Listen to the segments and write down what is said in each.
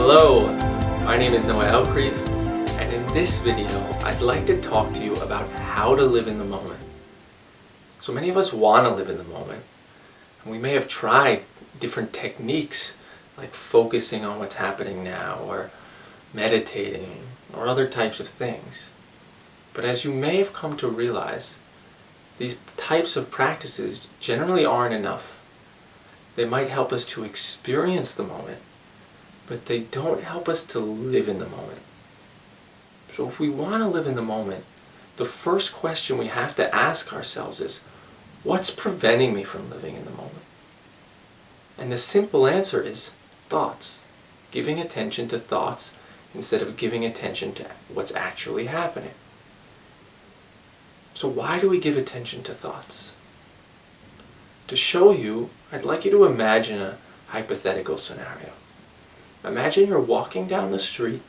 Hello, my name is Elkrief, and in this video I'd like to talk to you about how to live in the moment. So many of us want to live in the moment, and we may have tried different techniques like focusing on what's happening now, or meditating, or other types of things. But as you may have come to realize, these types of practices generally aren't enough. They might help us to experience the moment, but they don't help us to live in the moment. So if we want to live in the moment, the first question we have to ask ourselves is, what's preventing me from living in the moment? And the simple answer is thoughts. Giving attention to thoughts instead of giving attention to what's actually happening. So why do we give attention to thoughts? To show you, I'd like you to imagine a hypothetical scenario. Imagine you're walking down the street,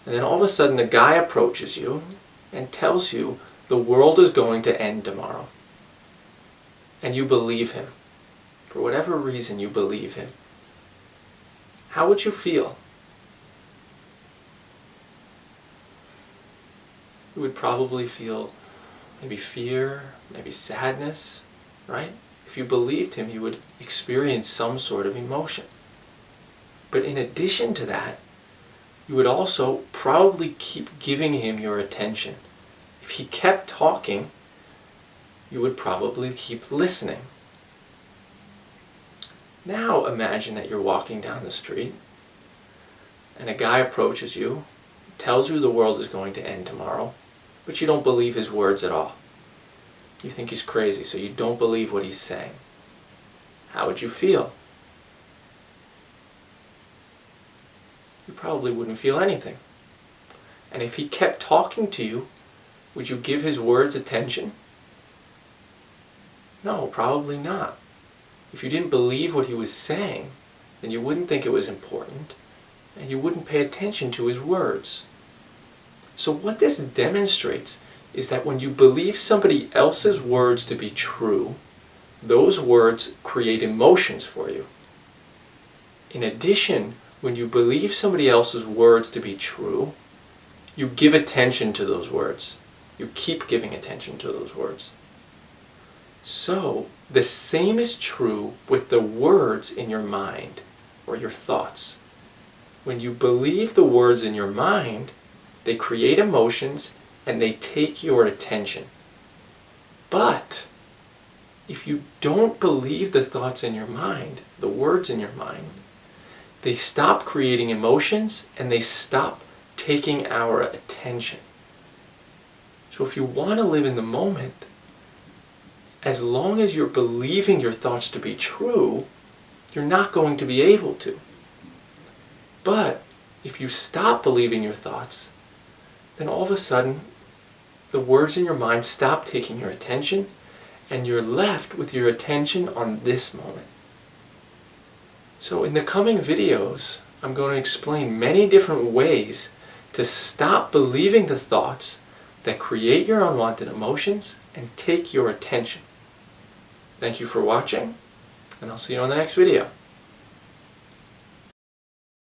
and then all of a sudden a guy approaches you and tells you the world is going to end tomorrow. And you believe him. For whatever reason, you believe him. How would you feel? You would probably feel maybe fear, maybe sadness, right? If you believed him, you would experience some sort of emotion. But in addition to that, you would also probably keep giving him your attention. If he kept talking, you would probably keep listening. Now imagine that you're walking down the street, and a guy approaches you, tells you the world is going to end tomorrow, but you don't believe his words at all. You think he's crazy, so you don't believe what he's saying. How would you feel? You probably wouldn't feel anything. And if he kept talking to you, would you give his words attention? No, probably not. If you didn't believe what he was saying, then you wouldn't think it was important, and you wouldn't pay attention to his words. So what this demonstrates is that when you believe somebody else's words to be true, those words create emotions for you. In addition, when you believe somebody else's words to be true, you give attention to those words. You keep giving attention to those words. So, the same is true with the words in your mind, or your thoughts. When you believe the words in your mind, they create emotions and they take your attention. But, if you don't believe the thoughts in your mind, the words in your mind, they stop creating emotions and they stop taking our attention. So if you want to live in the moment, as long as you're believing your thoughts to be true, you're not going to be able to. But if you stop believing your thoughts, then all of a sudden the words in your mind stop taking your attention and you're left with your attention on this moment. So in the coming videos, I'm going to explain many different ways to stop believing the thoughts that create your unwanted emotions and take your attention. Thank you for watching, and I'll see you on the next video.